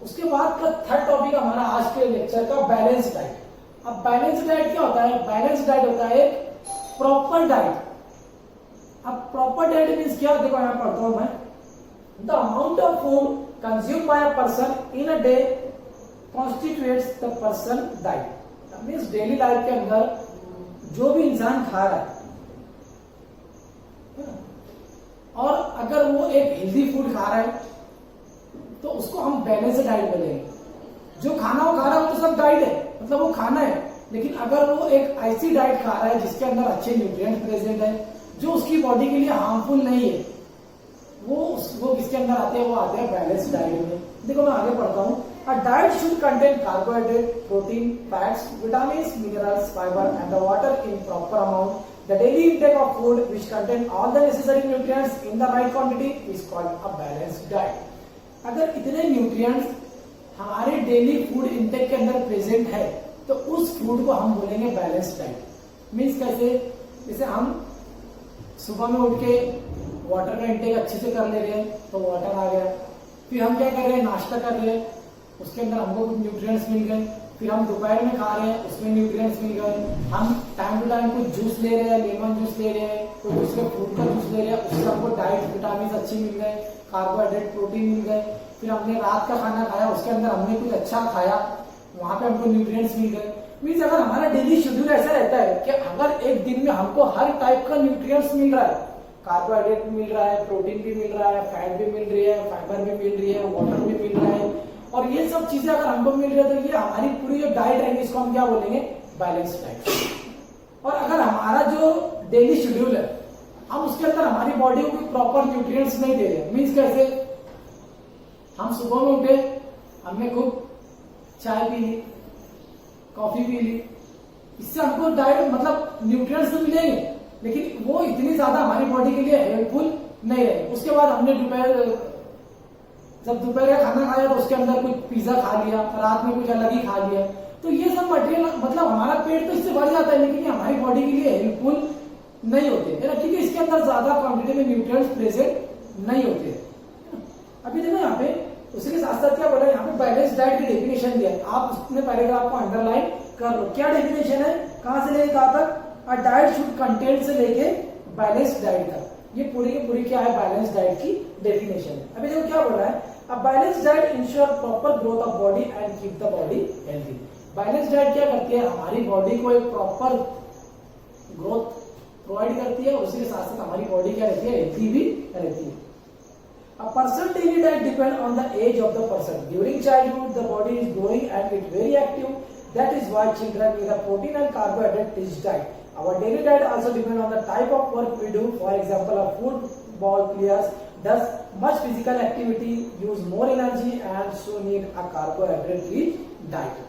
उसके बाद का थर्ड टॉपिक हमारा आज के लेक्चर का बैलेंस डाइट। अब बैलेंस डाइट क्या होता है? बैलेंस डाइट होता है प्रॉपर डाइट। अब प्रॉपर डाइट मीन्स क्या? देखो यहां पढ़ता हूं मैं, the amount of food consume by a person in a day constitutes the person diet. Means daily life के अंदर जो भी इंसान खा रहा है और अगर वो एक हेल्दी फूड खा रहा है तो उसको हम बैलेंस डाइट बोलेंगे। जो खाना वो खा रहा है वो तो सब डाइट है, मतलब वो खाना है, लेकिन अगर वो एक ऐसी डाइट खा रहा है जिसके अंदर अच्छे न्यूट्रिएंट प्रेजेंट है, जो उसकी बॉडी के लिए हार्मफुल नहीं है, वो किसके अंदर आते हैं? वो आते हैं बैलेंस डाइट में। देखो मैं आगे पढ़ता हूँ। A diet should contain carbohydrate, protein, fats, vitamins, minerals, fibre and the water in proper amount. The daily intake of food which contain all the necessary nutrients in the right quantity is called a balanced diet. अगर इतने nutrients हमारे daily food intake के अंदर present है तो उस food को हम बोलेंगे बैलेंस्ड डाइट। मीन्स कैसे? जैसे हम सुबह में उठ के वाटर का इंटेक अच्छे से कर ले रहे हैं तो वाटर आ गया, फिर हम क्या कर रहे हैं? नाश्ता कर रहे हैं, उसके अंदर हमको कुछ न्यूट्रिएंट्स मिल गए, फिर हम दोपहर में खा रहे हैं उसमें न्यूट्रिएंट्स मिल गए, हम टाइम टू टाइम कुछ जूस ले रहे हैं, लेमन जूस ले रहे हैं, कोई दूसरे फ्रूट का जूस ले रहे हैं, उससे हमको डाइट विटामिन अच्छे मिल गए, कार्बोहाइड्रेट, प्रोटीन मिल गए। फिर हमने रात का खाना खाया, उसके अंदर हमने कुछ अच्छा खाया, वहां पे हमको न्यूट्रिएंट्स मिल गए। मीन्स अगर हमारा डेली शेड्यूल ऐसा रहता है कि अगर एक दिन में हमको हर टाइप का न्यूट्रिएंट्स मिल रहा है, कार्बोहाइड्रेट भी मिल रहा है, प्रोटीन भी मिल रहा है, फैट भी मिल रही है, फाइबर भी मिल रही है, वाटर भी मिल रहा है, और ये सब चीजें अगर हमको मिल रही है तो ये हमारी पूरी जो डाइट रहेगी इसको हम क्या बोलेंगे? Balance diet. और अगर हमारा जो डेली शेड्यूल है हम उसके अंदर हमारी बॉडी को प्रॉपर न्यूट्रिएंट्स नहीं दे रहे, मीन्स कैसे? हम सुबह में उठे, हमने खूब चाय पी ली, कॉफी पी ली, इससे हमको डाइट मतलब न्यूट्रिएंट्स तो मिलेंगे, लेकिन वो इतनी ज्यादा हमारी बॉडी के लिए हेल्पफुल नहीं रहे। उसके बाद हमने जब दोपहर का खाना खाया तो उसके अंदर कुछ पिज्जा खा लिया, रात में कुछ अलग ही खा लिया, तो ये सब मटेरियल मतलब हमारा पेट तो इससे भर जाता है, लेकिन ये हमारी बॉडी के लिए हेल्पफुल नहीं होते है ना, क्योंकि इसके अंदर ज्यादा क्वांटिटी में न्यूट्रिएंट्स प्रेजेंट नहीं होते। अभी देखो यहाँ पे उसी के साथ साथ क्या बोला, यहाँ पे बैलेंस डाइट की डेफिनेशन दिया है, आप उसने पैराग्राफ को अंडरलाइन कर लो। क्या डेफिनेशन है? कहां से लेके कहां तक? अ डाइट शुड कंटेन से लेके बैलेंस डाइट तक, ये पूरी की पूरी क्या है? बैलेंस डाइट की डेफिनेशन है। अभी देखो क्या बोल रहा है, a balanced diet ensure proper growth of body and keep the body healthy। Balance diet क्या करती है? हमारी बॉडी को एक प्रॉपर ग्रोथ प्रोवाइड करती है, उसी के साथ साथ हमारी बॉडी क्या रहती है? हेल्थी भी रहती है। A person daily diet depend on the age of the person। During childhood the body is growing and it very active, that is why children need a protein and carbohydrate rich diet। Our daily diet also depend on the type of work we do, for example a football players does much physical activity, use more energy and so need a carbohydrate rich diet।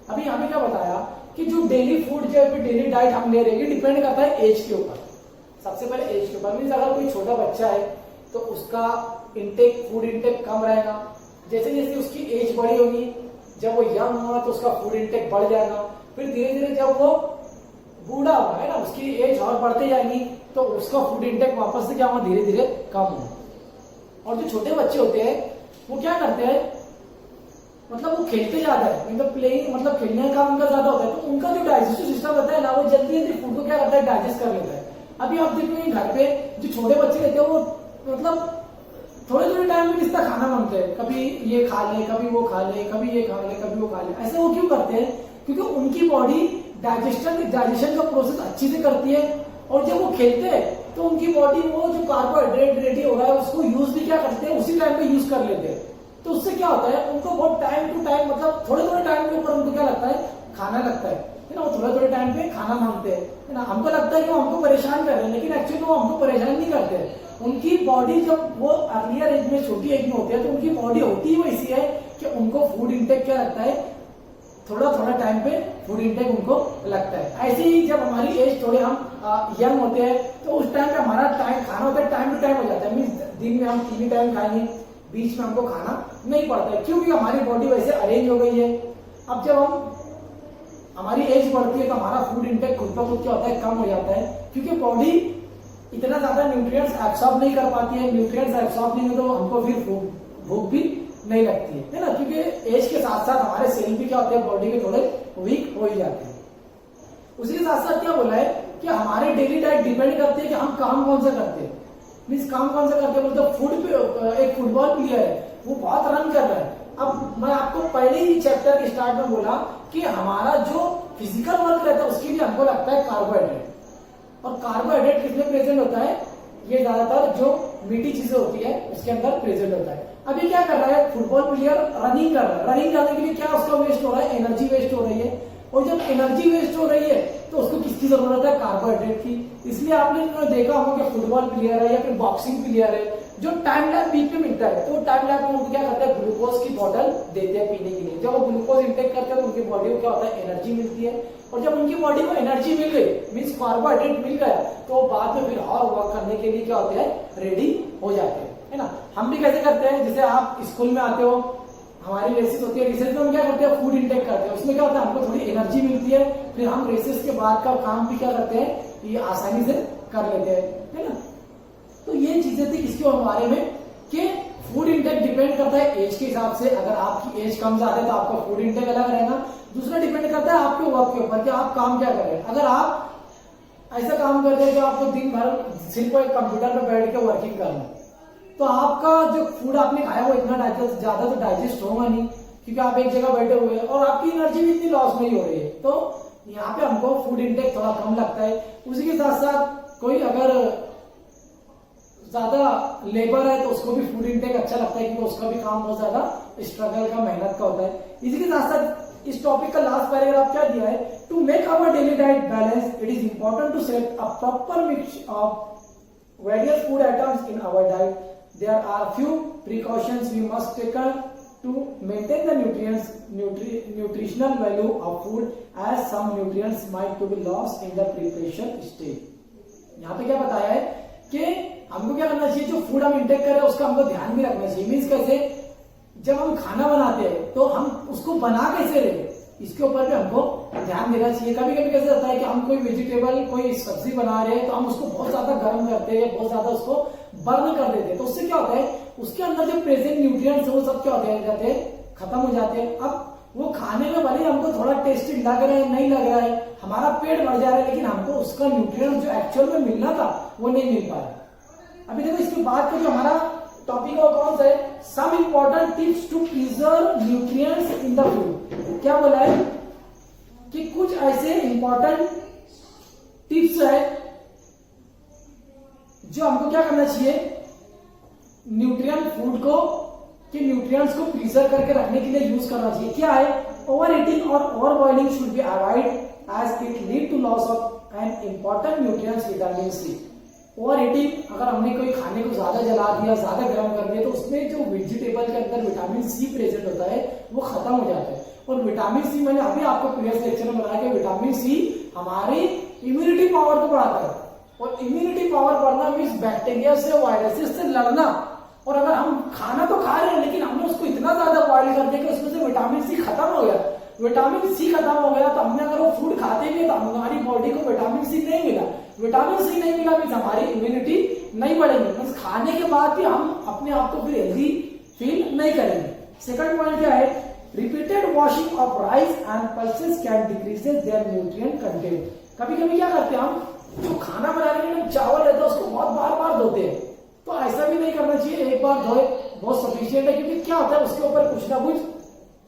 अभी यहाँ पे क्या बताया कि जो daily food जो daily diet हम ले रहे हैं डिपेंड करता है एज के ऊपर। सबसे पहले एज के ऊपर, मीन्स अगर कोई छोटा बच्चा है तो उसका इंटेक फूड इंटेक कम रहेगा, जैसे जैसे उसकी एज बड़ी होगी, जब वो यंग होगा तो उसका फूड इंटेक बढ़ जाएगा, फिर धीरे धीरे जब वो बूढ़ा होगा है ना, उसकी एज और बढ़ती जाएगी तो उसका फूड इंटेक वापस से क्या होगा? धीरे धीरे कम होगा। और जो छोटे बच्चे होते हैं वो क्या करते हैं? मतलब वो खेलते ज्यादा है, मतलब प्लेइंग, मतलब खेलने का काम उनका ज्यादा होता है, तो उनका जो डाइजेस्टिव सिस्टम रहता है ना, वो जल्दी जल्दी फूड को क्या करता है? डाइजेस्ट कर लेता है। अभी आप देखोगे घर पे जो छोटे बच्चे रहते हैं वो मतलब थोड़े थोड़े टाइम में किसका खाना मांगते हैं, कभी ये खा ले, कभी वो खा ले, कभी ये खा ले, कभी वो खा ले। ऐसे वो क्यों करते हैं? क्योंकि उनकी बॉडी डाइजेशन का प्रोसेस अच्छी से करती है, और जब वो खेलते हैं तो उनकी बॉडी वो जो कार्बोहाइड्रेट रेडी हो रहा है उसको यूज भी क्या करते हैं? उसी टाइम पे यूज कर लेते हैं। तो उससे क्या होता है? उनको बहुत टाइम टू टाइम मतलब थोड़े थोड़े टाइम के ऊपर उनको क्या लगता है? खाना लगता है ना, वो थोड़े थोड़े टाइम पे खाना मांगते हैं, है ना। हमको लगता है कि वो हमको परेशान कर रहे हैं, लेकिन एक्चुअली वो हमको परेशान नहीं करते। उनकी बॉडी जब वो अर्लियर एज में, छोटी एज में होते हैं तो उनकी बॉडी होती ही वैसी है कि उनको फूड इंटेक क्या लगता है? थोड़ा थोड़ा टाइम पे फूड इंटेक उनको लगता है। ऐसे ही जब हमारी एज थोड़े हम यंग होते हैं तो उस टाइम पे हमारा टाइम खाना होता है टाइम टू टाइम हो जाता है, मीन्स दिन में हम 3 टाइम खाएंगे, बीच में हमको खाना नहीं पड़ता है, क्योंकि हमारी बॉडी वैसे अरेंज हो गई है। अब जब हमारी एज बढ़ती है तो हमारा फूड इंटेक खुद ब खुद क्या होता है? कम हो जाता है, क्योंकि बॉडी इतना ज्यादा न्यूट्रिएंट्स एब्सॉर्ब नहीं कर पाती है। न्यूट्रिएंट्स एब्सॉर्ब नहीं हो तो हमको फिर भूख भी नहीं लगती है ना, क्योंकि एज के साथ साथ हमारे सेल भी क्या होते हैं, बॉडी के थोड़े वीक हो ही जाते हैं। उसी के साथ साथ क्या बोला है कि हमारे डेली डाइट डिपेंड करते हैं कि हम काम कौन सा करते हैं। मीन्स काम कौन सा करते हैं बोलते फूड पे, एक फुटबॉल प्लेयर है वो बहुत रन कर रहा है। अब मैं आपको पहले ही चैप्टर के स्टार्ट में बोला कि हमारा जो फिजिकल वर्क रहता है उसके लिए हमको लगता है कार्बोहाइड्रेट, और कार्बोहाइड्रेट किसमें प्रेजेंट होता है, ये ज्यादातर जो मीठी चीजें होती है उसके अंदर प्रेजेंट होता है। अभी क्या कर रहा है फुटबॉल प्लेयर, रनिंग कर रहा है, रनिंग करने के लिए क्या उसका वेस्ट हो रहा है, एनर्जी वेस्ट हो रही है, और जब एनर्जी वेस्ट हो रही है तो उसको किसकी जरूरत है, कार्बोहाइड्रेट की। इसलिए आपने देखा होगा कि फुटबॉल प्लेयर है या फिर बॉक्सिंग प्लेयर है जो टाइम लैप बीच में मिलता है, तो टाइम लैप में क्या करते हैं, ग्लूकोज की बोतल देते हैं पीने के लिए। जब वो ग्लूकोज इंटेक करते हैं तो उनकी बॉडी को क्या होता है, एनर्जी मिलती है, और जब उनकी बॉडी को एनर्जी मिल गई मीन्स कार्बोहाइड्रेट मिल गया तो बाद में फिर और वर्क करने के लिए क्या होते हैं, रेडी हो जाते हैं, है ना। हम भी कैसे करते हैं, जैसे आप स्कूल में आते हो, हमारी रेसेस होती है, रेसेस में हम क्या करते हैं, फूड इंटेक करते हैं, उसमें क्या होता है हमको थोड़ी एनर्जी मिलती है, फिर हम रेसेस के बाद का काम भी क्या करते हैं, ये आसानी से कर लेते हैं, है ना। तो ये चीजें थी इसके बारे में कि फूड इंटेक डिपेंड करता है एज के हिसाब से। अगर आपकी एज कम ज्यादा है तो आपका फूड इंटेक अलग रहेगा। दूसरा डिपेंड करता है आपके वर्क के ऊपर कि आप काम क्या कर रहे हैं। अगर आप ऐसा काम करते हैं जो आपको दिन भर सिर्फ एक कंप्यूटर पर बैठ के वर्किंग करना, तो आपका जो फूड आपने खाया वो इतना ज्यादा तो डाइजेस्ट होगा नहीं, क्योंकि आप एक जगह बैठे हुए हैं और आपकी एनर्जी भी इतनी लॉस नहीं हो रही है। तो यहाँ पे हमको फूड इंटेक थोड़ा कम लगता है। उसी के साथ साथ कोई अगर ज्यादा लेबर है तो उसको भी फूड इंटेक अच्छा लगता है, क्योंकि उसका भी काम बहुत ज्यादा स्ट्रगल का, मेहनत का होता है। इसी के साथ साथ इस टॉपिक का लास्ट पैराग्राफ क्या दिया है, to make our daily diet balance it is important to set a proper mix of various food items in our diet. There are few precautions we must take to maintain the nutritional value of food, as some nutrients might to be lost in the preparation stage. यहाँ पे क्या बताया है कि हमको क्या करना चाहिए, जो फूड हम इंटेक कर रहे हैं उसका हमको ध्यान भी रखना चाहिए। मीन्स कैसे, जब हम खाना बनाते हैं तो हम उसको बना कैसे रहे इसके ऊपर भी हमको ध्यान देना चाहिए। कभी कभी कैसे होता है कि हम कोई वेजिटेबल, कोई सब्जी बना रहे हैं तो हम उसको बहुत ज्यादा गर्म करते हैं, बहुत ज्यादा उसको बर्न कर देते हैं, तो उससे क्या होता है, उसके अंदर जो प्रेजेंट न्यूट्रिएंट्स है वो सब क्या होते जाते हैं, खत्म हो जाते हैं। अब वो खाने में भले हमको थोड़ा टेस्टी लग रहा है, नहीं लग रहा है, हमारा पेट भर जा रहा है, लेकिन हमको उसका न्यूट्रिएंट्स जो एक्चुअल में मिलना था वो नहीं मिल पा रहा। अभी देखो इसके बाद का जो हमारा टॉपिक है कौन सा है, some important tips to preserve nutrients in the food. क्या बोला है कि कुछ ऐसे इंपॉर्टेंट टिप्स है जो हमको क्या करना चाहिए, न्यूट्रिएंट फूड को, कि न्यूट्रिएंट्स को प्रिजर्व करके रखने के लिए यूज करना चाहिए। क्या है, ओवर ईटिंग और overboiling should be avoid as it lead to loss of an important nutrients vitamin C. Overeating, अगर हमने कोई खाने को ज्यादा जला दिया, ज्यादा गर्म कर दिया, तो उसमें जो वेजिटेबल के अंदर विटामिन सी प्रेजेंट होता है वो खत्म हो जाता है। और विटामिन सी, मैंने अभी आपको प्रीवियस लेक्चर में बताया कि विटामिन सी हमारी इम्यूनिटी पावर को बढ़ाता है, और इम्यूनिटी पावर बढ़ना मीन्स बैक्टीरिया से, वायरसेस से लड़ना। और अगर हम खाना तो खा रहे हैं लेकिन हमने उसको इतना ज्यादा बॉइल कर दिया कि उसमें से विटामिन सी खत्म हो गया, विटामिन सी खत्म हो गया, तो हमने अगर वो फूड खाते भी तो हमारी बॉडी को विटामिन सी नहीं मिला, विटामिन सी नहीं मिला मीन्स हमारी इम्यूनिटी नहीं बढ़ेगी, मीन्स खाने के बाद भी हम अपने आप को फिर हेल्दी फील नहीं करेंगे। सेकंड पॉइंट क्या है, repeated washing of rice and pulses can decreases their nutrient content. कभी कभी क्या करते हैं हम, जो खाना बनाने के लिए चावल रहता है उसको बहुत बार बार धोते हैं, तो ऐसा भी नहीं करना चाहिए, एक बार धोए बहुत सफिशियंट है, क्योंकि क्या होता है उसके ऊपर कुछ ना कुछ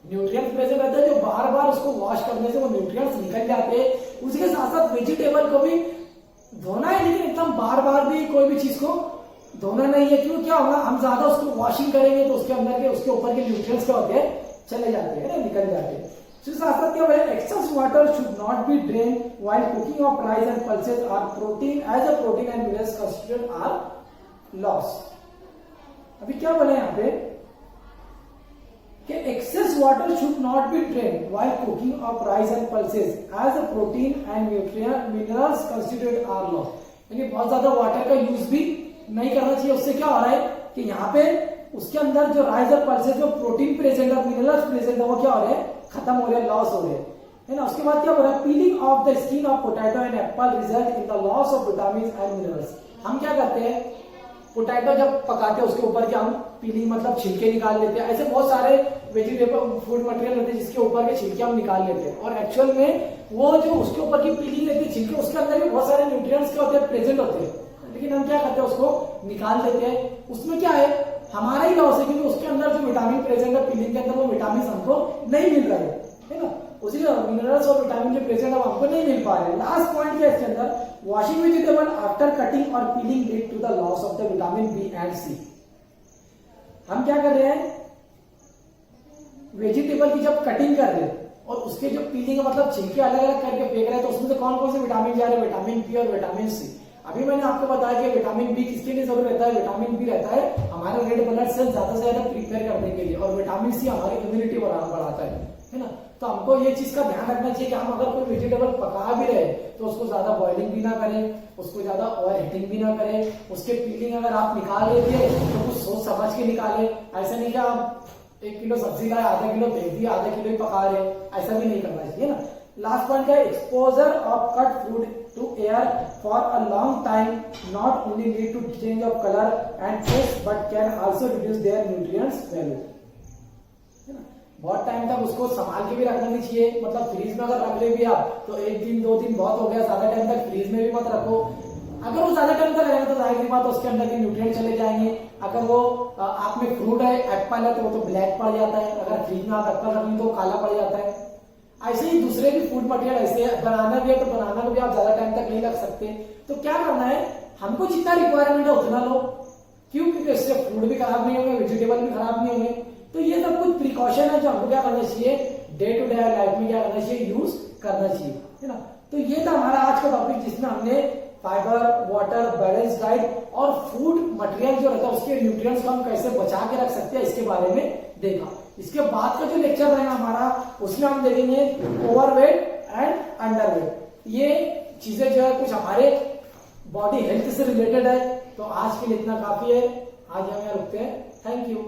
न्यूट्रिएंट्स प्रेजेंट रहता है, जो बार बार उसको वॉश करने से वो न्यूट्रिएंट्स निकल जाते हैं। उसके साथ साथ वेजिटेबल को भी धोना है, लेकिन एकदम बार बार भी कोई भी चीज को धोना नहीं है, क्यों, क्या होगा, हम ज्यादा उसको वॉशिंग करेंगे तो उसके अंदर के, उसके ऊपर के न्यूट्रिएंट्स क्या होते हैं, चले जाते हैं, निकल जाते हैं। साथ साथ क्या बोले, excess water should not be drain while cooking of rice and pulses are protein as a protein and minerals constituent are loss. अभी क्या बोले यहाँ पे कि excess water should not be drain while cooking of rice and pulses as a protein and minerals constituent are loss, यानी बहुत ज्यादा water का यूज भी नहीं करना चाहिए। उससे क्या हो रहा है कि यहाँ पे उसके अंदर जो राइस और पल्सेस जो प्रोटीन प्रेजेंट है, मिनरल्स प्रेजेंट है, वो क्या हो रहे हैं, खत्म हो रहे हैं, लॉस हो रहे हैं, है ना। उसके बाद क्या हो रहा है, piling of the skin of potato and Apple result in the loss of vitamin and minerals. हम क्या करते हैं, पोटैटो जब पकाते हैं उसके ऊपर के हम पीलिंग मतलब छिलके निकाल लेते हैं। ऐसे बहुत सारे वेजिटेबल फूड मटेरियल होते हैं जिसके ऊपर के छिलके हम निकाल लेते हैं, और एक्चुअल में वो जो उसके ऊपर की पीलिंग रहती है छिलके, उसके अंदर भी बहुत सारे न्यूट्रिएंट्स क्या होते हैं, प्रेजेंट होते हैं, लेकिन हम क्या करते हैं उसको निकाल देते हैं। उसमें क्या है, हमारा ही लॉस है, क्योंकि उसके अंदर जो विटामिन प्रेजेंट है पीलिंग के अंदर वो विटामिन हमको नहीं मिल रहे है ना, उसी मिनरल्स और विटामिन जो प्रेजेंट है वो हमको नहीं मिल पा रहे। लास्ट पॉइंट क्या है इसके अंदर, वॉशिंग वेजिटेबल आफ्टर कटिंग और peeling lead to the loss of the vitamin B and C. हम क्या कर रहे हैं, वेजिटेबल की जब कटिंग कर रहे हैं और उसके जो पीलिंग है मतलब छिलके अलग अलग करके फेंक रहे हैं, तो उसमें से कौन कौन से विटामिन जा रहे हैं, विटामिन बी और विटामिन सी। अभी मैंने आपको बताया कि विटामिन बी किसके लिए जरूर रहता है, विटामिन बी रहता है हमारे रेड ब्लड सेल ज्यादा से ज्यादा प्रिपेयर करने के लिए, और विटामिन सी हमारी इम्यूनिटी बढ़ाता है ना। तो हमको ये चीज का ध्यान रखना चाहिए कि हम अगर कोई वेजिटेबल पका भी रहे तो उसको ज्यादा बॉइलिंग भी ना करें, उसको ज्यादा ओवर हीटिंग भी ना करें, उसके पीलिंग अगर आप निकाल लेते तो कुछ सोच समझ के निकाले। ऐसा नहीं कि आप 1 किलो सब्जी लाए, आधा किलो भेज दिया, आधा किलो ही पका रहे, ऐसा भी नहीं करना चाहिए ना। लास्ट पॉइंट क्या है, exposure of cut food to air for a long time not only lead to change of colour and taste but can also reduce their nutrients value. बहुत टाइम तक उसको संभाल के भी रखना नहीं चाहिए, मतलब फ्रीज में अगर रख ले भी आप तो 1 दिन 2 दिन बहुत हो गया, ज्यादा टाइम तक फ्रीज में भी मत रखो। अगर वो ज्यादा टाइम तक रहेगा तो जाहिर सी बात उसके अंदर के न्यूट्रिएंट चले जाएंगे। अगर वो आप में फ्रूट है, एप्पल है, तो वो तो ब्लैक पड़ जाता है, अगर फ्रीज में आप एप्पल रख लें तो काला पड़ जाता है। ऐसे ही दूसरे भी फूड मटेरियल ऐसे है, बनाना भी है तो बनाना को भी आप ज्यादा टाइम तक नहीं रख सकते। तो क्या करना है, हमको जितना रिक्वायरमेंट है उतना लो, क्यों, क्योंकि इससे फूड भी खराब नहीं होंगे, वेजिटेबल भी खराब नहीं होंगे। तो ये सब कुछ प्रिकॉशन है जो हमको क्या करना चाहिए, डे टू डे लाइफ में क्या करना चाहिए, यूज करना चाहिए, है ना। तो ये था हमारा आज का टॉपिक जिसमें हमने फाइबर, वाटर, बैलेंस डाइट और फूड मटेरियल जो रहता है उसके न्यूट्रिएंट्स को हम कैसे बचा के रख सकते हैं इसके बारे में देखा। इसके बाद का जो लेक्चर रहेगा हमारा उसमें हम देखेंगे ओवरवेट एंड अंडरवेट। ये चीजें जो है कुछ हमारे बॉडी हेल्थ से रिलेटेड है। तो आज के लिए इतना काफी है, आज हम यहाँ रुकते हैं। Thank you.